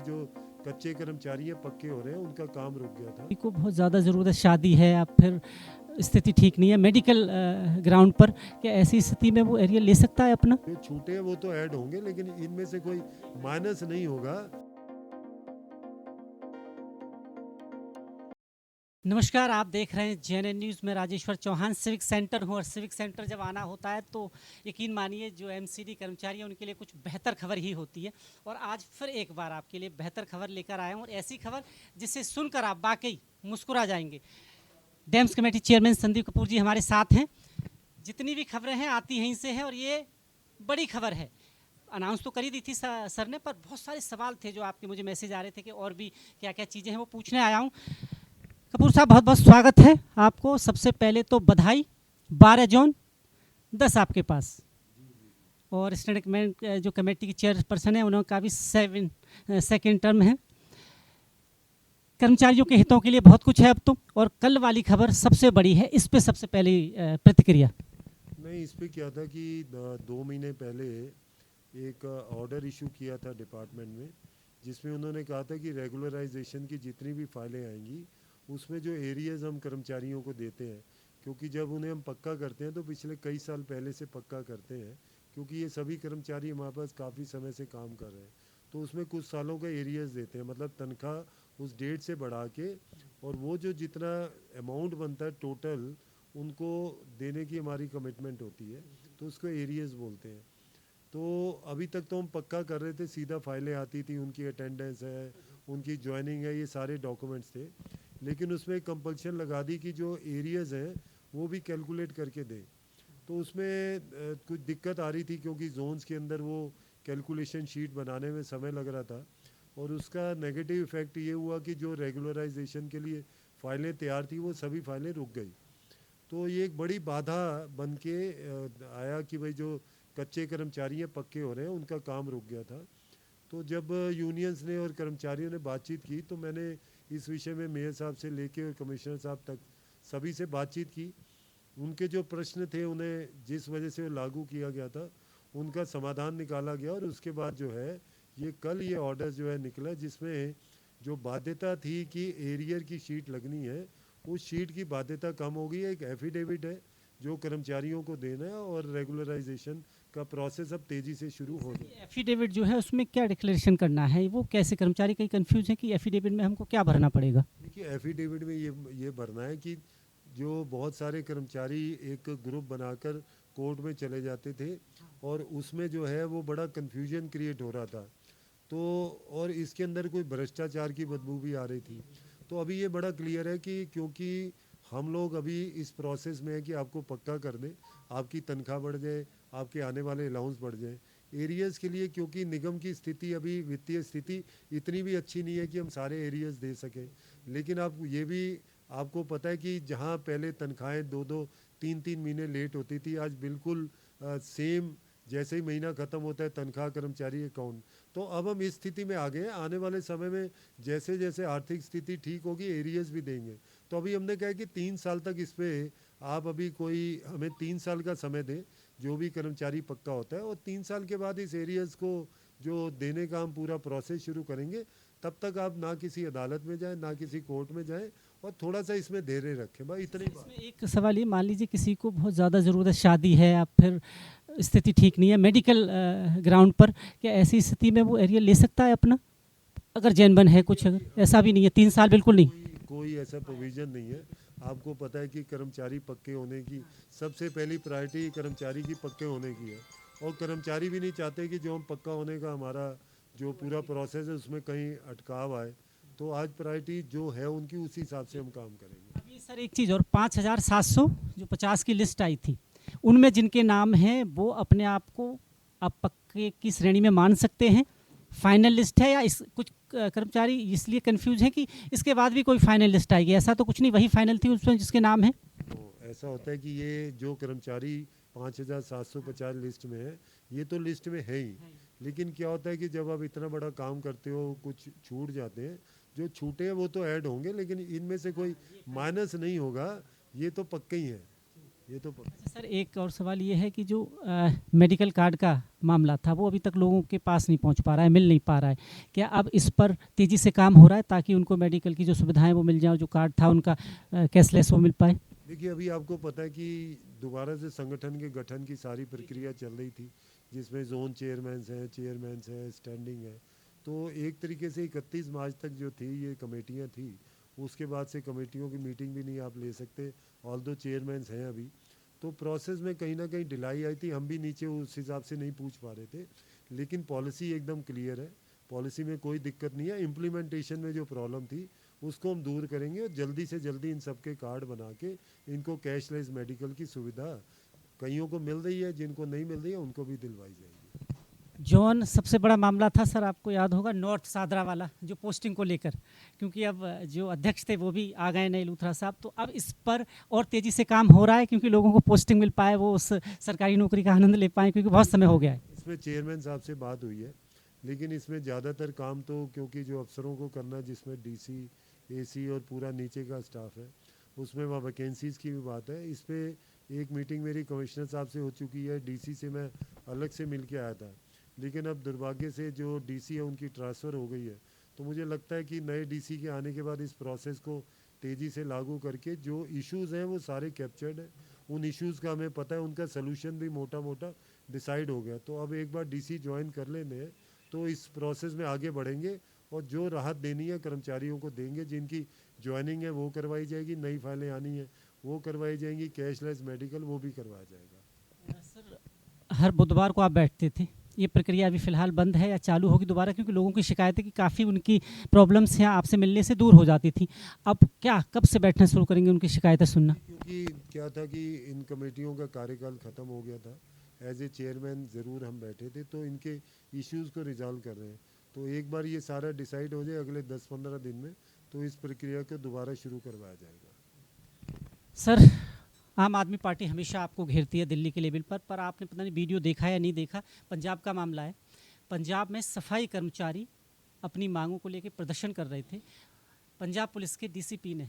जो कच्चे कर्मचारी हैं पक्के हो रहे हैं, उनका काम रुक गया था। को बहुत ज़्यादा ज़रूरत है, शादी है या फिर स्थिति ठीक नहीं है मेडिकल ग्राउंड पर, क्या ऐसी स्थिति में वो एरिया ले सकता है अपना? जो छूटे हैं वो तो ऐड होंगे, लेकिन इनमें से कोई माइनस नहीं होगा। नमस्कार, आप देख रहे हैं जेएनएन न्यूज़ में राजेश्वर चौहान। सिविक सेंटर हूँ और सिविक सेंटर जब आना होता है तो यकीन मानिए जो एमसीडी कर्मचारी हैं उनके लिए कुछ बेहतर खबर ही होती है। और आज फिर एक बार आपके लिए बेहतर खबर लेकर आया हूँ, और ऐसी खबर जिसे सुनकर आप वाकई मुस्कुरा जाएंगे। Dams committee chairman Sandeep Kapoor ji हमारे साथ हैं। जितनी भी खबरें हैं आती यहीं से हैं, और ये बड़ी खबर है। अनाउंस तो करी दी थी सर ने, पर बहुत सारे सवाल थे जो आपके मुझे मैसेज आ रहे थे कि और भी क्या क्या चीज़ें हैं, वो पूछने आया हूँ। कपूर साहब, बहुत बहुत स्वागत है आपको। सबसे पहले तो बधाई, 12 जून 10 आपके पास। और स्टैंडिंग जो कमेटी की चेयरपर्सन है उनका भी सेकेंड टर्म है। कर्मचारियों के हितों के लिए बहुत कुछ है अब तो। और कल वाली खबर सबसे बड़ी है, इस पे सबसे पहले प्रतिक्रिया। नहीं, इस पे क्या था कि 2 महीने पहले एक ऑर्डर इशू किया था डिपार्टमेंट में, जिसमें उन्होंने कहा था कि रेगुलराइजेशन की जितनी भी फाइलें आएंगी उसमें जो एरियाज हम कर्मचारियों को देते हैं, क्योंकि जब उन्हें हम पक्का करते हैं तो पिछले कई साल पहले से पक्का करते हैं, क्योंकि ये सभी कर्मचारी हमारे पास काफ़ी समय से काम कर रहे हैं, तो उसमें कुछ सालों का एरियाज देते हैं, मतलब तनख्वाह उस डेट से बढ़ा के, और वो जो जितना अमाउंट बनता है टोटल उनको देने की हमारी कमिटमेंट होती है, तो उसको एरियाज बोलते हैं। तो अभी तक तो हम पक्का कर रहे थे, सीधा फाइलें आती थी, उनकी अटेंडेंस है, उनकी ज्वाइनिंग है, ये सारे डॉक्यूमेंट्स थे। लेकिन उसमें कंपल्शन लगा दी कि जो एरियाज़ हैं वो भी कैलकुलेट करके दें। तो उसमें कुछ दिक्कत आ रही थी, क्योंकि जोन्स के अंदर वो कैलकुलेशन शीट बनाने में समय लग रहा था, और उसका नेगेटिव इफ़ेक्ट ये हुआ कि जो रेगुलराइजेशन के लिए फ़ाइलें तैयार थी वो सभी फाइलें रुक गई। तो ये एक बड़ी बाधा बन के आया कि भाई जो कच्चे कर्मचारी हैं पक्के हो रहे हैं, उनका काम रुक गया था। तो जब यूनियंस ने और कर्मचारियों ने बातचीत की तो मैंने इस विषय में मेयर साहब से लेके कमिश्नर साहब तक सभी से बातचीत की। उनके जो प्रश्न थे, उन्हें जिस वजह से लागू किया गया था, उनका समाधान निकाला गया, और उसके बाद जो है ये कल ये ऑर्डर जो है निकला, जिसमें जो बाध्यता थी कि एरियर की शीट लगनी है, उस शीट की बाध्यता कम हो गई है। एक एफिडेविट है जो कर्मचारियों को देना है, और रेगुलराइजेशन का प्रोसेस अब तेज़ी से शुरू हो जाए। एफिडेविट जो है उसमें क्या डिक्लेरेशन करना है, वो कैसे? कर्मचारी कहीं कंफ्यूज है कि एफिडेविट में हमको क्या भरना पड़ेगा? देखिए, एफिडेविट में ये भरना है कि जो बहुत सारे कर्मचारी एक ग्रुप बनाकर कोर्ट में चले जाते थे, और उसमें जो है वो बड़ा कन्फ्यूजन क्रिएट हो रहा था। तो और इसके अंदर कोई भ्रष्टाचार की बदबू भी आ रही थी। तो अभी ये बड़ा क्लियर है कि क्योंकि हम लोग अभी इस प्रोसेस में है कि आपको पक्का कर दें, आपकी तनख्वाह बढ़ जाए, आपके आने वाले अलाउंस बढ़ जाए एरियाज़ के लिए, क्योंकि निगम की स्थिति अभी वित्तीय स्थिति इतनी भी अच्छी नहीं है कि हम सारे एरियाज़ दे सकें। लेकिन आप ये भी आपको पता है कि जहाँ पहले तनख्वाहें 2-2 3-3 महीने लेट होती थी, आज बिल्कुल सेम, जैसे ही महीना ख़त्म होता है तनख्वाह कर्मचारी अकाउंट। तो अब हम इस स्थिति में आ गए हैं, आने वाले समय में जैसे जैसे आर्थिक स्थिति ठीक होगी एरियर्स भी देंगे। तो अभी हमने कहा कि 3 साल तक इस पर आप अभी कोई हमें 3 साल का समय दें, जो भी कर्मचारी पक्का होता है, और 3 साल के बाद इस एरियर्स को जो देने का हम पूरा प्रोसेस शुरू करेंगे। तब तक आप ना किसी अदालत में जाएं, ना किसी कोर्ट में जाएं, और थोड़ा सा इसमें धैर्य रखें, भाई इतनी बात। इसमें एक सवाल ये, मान लीजिए किसी को बहुत ज़्यादा ज़रूरत है, शादी है या फिर स्थिति ठीक नहीं है मेडिकल ग्राउंड पर, क्या ऐसी स्थिति में वो एरिया ले सकता है अपना? अगर जैनबन है कुछ, अगर ऐसा भी नहीं है 3 साल बिल्कुल नहीं? कोई ऐसा प्रोविज़न नहीं है। आपको पता है कि कर्मचारी पक्के होने की सबसे पहली प्रायोरिटी कर्मचारी की पक्के होने की है, और कर्मचारी भी नहीं चाहते कि जो हम पक्का होने का हमारा जो पूरा प्रोसेस है उसमें कहीं अटकाव आए। तो आज प्रायोरिटी जो है उनकी, उसी हिसाब से हम काम करेंगे। अभी सर एक चीज़ और, 5,700 जो 50 की लिस्ट आई थी, उनमें जिनके नाम हैं वो अपने आप को आप पक्के की श्रेणी में मान सकते हैं? फाइनल लिस्ट है, या इस कुछ कर्मचारी इसलिए कंफ्यूज हैं कि इसके बाद भी कोई फाइनल लिस्ट आएगी? ऐसा तो कुछ नहीं, वही फाइनल थी उसमें जिसके नाम है। तो ऐसा होता है कि ये जो कर्मचारी 5,750 लिस्ट में है, ये तो लिस्ट में है ही। लेकिन क्या होता है कि जब आप इतना बड़ा काम करते हो, कुछ छूट जाते हैं, जो छूटे हैं वो तो ऐड होंगे, लेकिन इनमें से कोई माइनस नहीं होगा, ये तो पक्के ही हैं। ये तो अच्छा सर, एक और सवाल ये है कि जो मेडिकल कार्ड का मामला था वो अभी तक लोगों के पास नहीं पहुंच पा रहा है, मिल नहीं पा रहा है। क्या अब इस पर तेज़ी से काम हो रहा है ताकि उनको मेडिकल की जो सुविधाएं वो मिल जाए, जो कार्ड था उनका कैशलेस वो मिल पाए? देखिए, अभी आपको पता है कि दोबारा से संगठन के गठन की सारी प्रक्रिया चल रही थी, जिसमें जोन चेयरमैन्स हैं, स्टैंडिंग है। तो एक तरीके से 31 मार्च तक जो थी ये कमेटियां थी, उसके बाद से कमेटियों की मीटिंग भी नहीं आप ले सकते, ऑल दो चेयरमैन्स हैं अभी। तो प्रोसेस में कहीं ना कहीं ढिलाई आई थी, हम भी नीचे उस हिसाब से नहीं पूछ पा रहे थे। लेकिन पॉलिसी एकदम क्लियर है, पॉलिसी में कोई दिक्कत नहीं है। इम्प्लीमेंटेशन में जो प्रॉब्लम थी उसको हम दूर करेंगे और जल्दी से जल्दी इन सबके कार्ड बना के इनको कैशलेस मेडिकल की सुविधा कईयों को मिल रही है, जिनको नहीं मिल रही है उनको भी दिलवाई जाएगी। जौन सबसे बड़ा मामला था सर, आपको याद होगा, नॉर्थ सादरा वाला, जो पोस्टिंग को लेकर, क्योंकि अब जो अध्यक्ष थे वो भी आ गए नए लूथरा साहब, तो अब इस पर और तेज़ी से काम हो रहा है क्योंकि लोगों को पोस्टिंग मिल पाए, वो उस सरकारी नौकरी का आनंद ले पाए, क्योंकि बहुत समय हो गया है। इसमें चेयरमैन साहब से बात हुई है, लेकिन इसमें ज़्यादातर काम तो क्योंकि जो अफसरों को करना, जिसमें डीसी, एसी और पूरा नीचे का स्टाफ है, उसमें वह वैकेंसीज़ की भी बात है। इस पर एक मीटिंग मेरी कमिश्नर साहब से हो चुकी है, डीसी से मैं अलग से मिल के आया था। लेकिन अब दुर्भाग्य से जो डीसी है उनकी ट्रांसफ़र हो गई है। तो मुझे लगता है कि नए डीसी के आने के बाद इस प्रोसेस को तेज़ी से लागू करके जो इश्यूज़ हैं वो सारे कैप्चर्ड हैं। उन इश्यूज़ का हमें पता है, उनका सलूशन भी मोटा मोटा डिसाइड हो गया। तो अब एक बार डीसी ज्वाइन कर लेने तो इस प्रोसेस में आगे बढ़ेंगे और जो राहत देनी है कर्मचारियों को देंगे। जिनकी ज्वाइनिंग है वो करवाई जाएगी, नई फाइलें आनी है वो करवाई जाएंगी, कैशलेस मेडिकल वो भी करवाया जाएगा। सर, हर बुधवार को आप बैठते थे, ये प्रक्रिया अभी फ़िलहाल बंद है या चालू होगी दोबारा? क्योंकि लोगों की शिकायत है कि काफ़ी उनकी प्रॉब्लम्स यहाँ आपसे मिलने से दूर हो जाती थी। अब क्या, कब से बैठना शुरू करेंगे उनकी शिकायतें सुनना? क्योंकि क्या था कि इन कमेटियों का कार्यकाल ख़त्म हो गया था। एज ए चेयरमैन ज़रूर हम बैठे थे, तो इनके इश्यूज़ को रिजॉल्व कर रहे हैं। तो एक बार ये सारा डिसाइड हो जाए अगले 10-15 दिन में, तो इस प्रक्रिया को दोबारा शुरू करवाया जाएगा। सर, आम आदमी पार्टी हमेशा आपको घेरती है दिल्ली के लेवल पर आपने पता नहीं वीडियो देखा या नहीं देखा, पंजाब का मामला है। पंजाब में सफाई कर्मचारी अपनी मांगों को लेकर प्रदर्शन कर रहे थे। पंजाब पुलिस के डीसीपी ने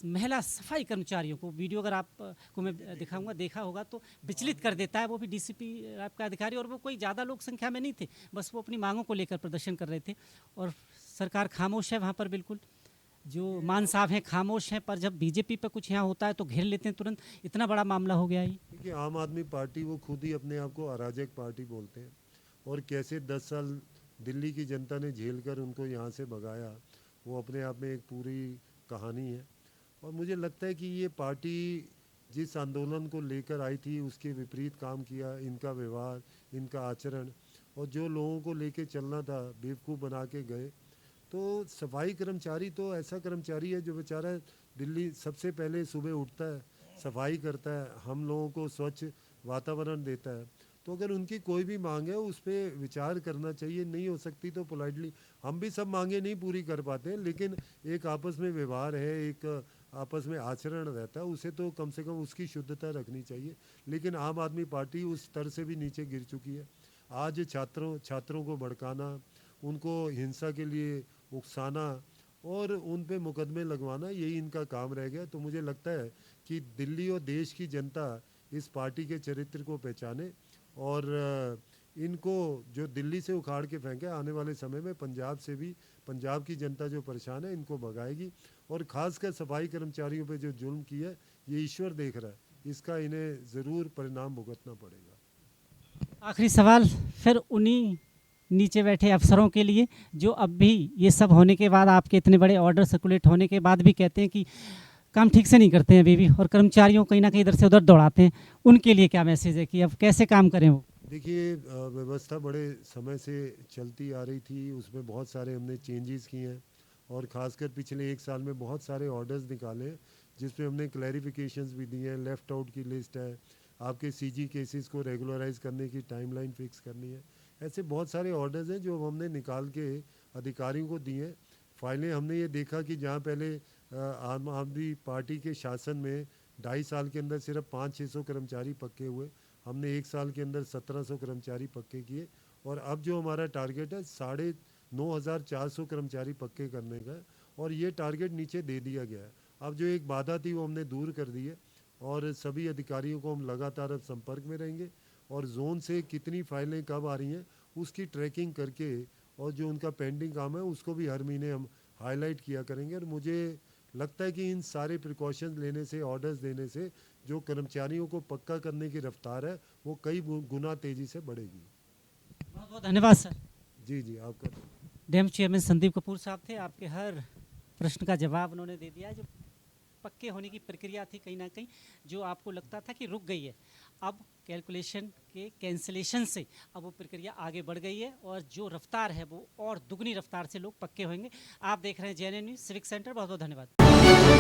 महिला सफाई कर्मचारियों को, वीडियो अगर आप को मैं दिखाऊंगा, देखा होगा तो विचलित कर देता है। वो भी डीसीपी आपका अधिकारी, और वो कोई ज़्यादा लोग संख्या में नहीं थे, बस वो अपनी मांगों को लेकर प्रदर्शन कर रहे थे और सरकार खामोश है वहाँ पर बिल्कुल। जो मान साहब हैं खामोश हैं, पर जब बीजेपी पे कुछ यहाँ होता है तो घेर लेते हैं तुरंत। इतना बड़ा मामला हो गया ये। क्योंकि आम आदमी पार्टी वो खुद ही अपने आप को अराजक पार्टी बोलते हैं, और कैसे 10 साल दिल्ली की जनता ने झेल कर उनको यहाँ से भगाया, वो अपने आप में एक पूरी कहानी है। और मुझे लगता है कि ये पार्टी जिस आंदोलन को लेकर आई थी उसके विपरीत काम किया, इनका व्यवहार, इनका आचरण, और जो लोगों को लेके चलना था बेवकूफ़ बना के गए। तो सफाई कर्मचारी तो ऐसा कर्मचारी है जो बेचारा दिल्ली सबसे पहले सुबह उठता है, सफाई करता है, हम लोगों को स्वच्छ वातावरण देता है। तो अगर उनकी कोई भी मांग है उस पर विचार करना चाहिए। नहीं हो सकती तो पोलाइटली, हम भी सब मांगे नहीं पूरी कर पाते, लेकिन एक आपस में व्यवहार है, एक आपस में आचरण रहता है, उसे तो कम से कम उसकी शुद्धता रखनी चाहिए। लेकिन आम आदमी पार्टी उस स्तर से भी नीचे गिर चुकी है। आज छात्रों को भड़काना, उनको हिंसा के लिए उकसाना और उन पे मुकदमे लगवाना, यही इनका काम रह गया। तो मुझे लगता है कि दिल्ली और देश की जनता इस पार्टी के चरित्र को पहचाने और इनको जो दिल्ली से उखाड़ के फेंके, आने वाले समय में पंजाब से भी, पंजाब की जनता जो परेशान है इनको भगाएगी। और ख़ासकर सफाई कर्मचारियों पे जो जुल्म किया है ये ईश्वर देख रहा है, इसका इन्हें ज़रूर परिणाम भुगतना पड़ेगा। आखिरी सवाल फिर उन्हीं नीचे बैठे अफसरों के लिए, जो अब भी ये सब होने के बाद, आपके इतने बड़े ऑर्डर सर्कुलेट होने के बाद भी कहते हैं कि काम ठीक से नहीं करते हैं अभी भी, और कर्मचारियों को कहीं ना कहीं इधर से उधर दौड़ाते हैं, उनके लिए क्या मैसेज है कि अब कैसे काम करें वो? देखिए, व्यवस्था बड़े समय से चलती आ रही थी, उसमें बहुत सारे हमने चेंजेस किए हैं, और ख़ासकर पिछले 1 साल में बहुत सारे ऑर्डर्स निकाले हैं जिसमें हमने क्लैरिफिकेशंस भी दिए हैं। लेफ़्ट आउट की लिस्ट है, आपके सीजी केसेस को रेगुलराइज करने की टाइमलाइन फिक्स करनी है। ऐसे बहुत सारे ऑर्डर्स हैं जो हमने निकाल के अधिकारियों को दिए हैं। फाइलें हमने ये देखा कि जहाँ पहले आम आदमी पार्टी के शासन में 2.5 साल के अंदर सिर्फ 500-600 कर्मचारी पक्के हुए, हमने 1 साल के अंदर 1700 कर्मचारी पक्के किए। और अब जो हमारा टारगेट है 9,400 कर्मचारी पक्के करने का, और ये टारगेट नीचे दे दिया गया है। अब जो एक बाधा थी वो हमने दूर कर दी है, और सभी अधिकारियों को हम लगातार अब संपर्क में रहेंगे और जोन से कितनी फाइलें कब आ रही हैं उसकी ट्रैकिंग करके और जो उनका पेंडिंग काम है उसको भी हर महीने हम हाईलाइट किया करेंगे। और मुझे लगता है कि इन सारे प्रिकॉशंस लेने से, ऑर्डर्स देने से जो कर्मचारियों को पक्का करने की रफ्तार है वो कई गुना तेज़ी से बढ़ेगी। बहुत बहुत धन्यवाद सर। जी जी, आपका डैम चेयरमैन संदीप कपूर साहब थे, आपके हर प्रश्न का जवाब उन्होंने दे दिया। जो पक्के होने की प्रक्रिया थी कहीं ना कहीं, जो आपको लगता था कि रुक गई है, अब कैलकुलेशन के कैंसिलेशन से अब वो प्रक्रिया आगे बढ़ गई है और जो रफ्तार है वो और दुगनी रफ्तार से लोग पक्के होंगे। आप देख रहे हैं JNN न्यूज़ सिविक सेंटर। बहुत बहुत धन्यवाद।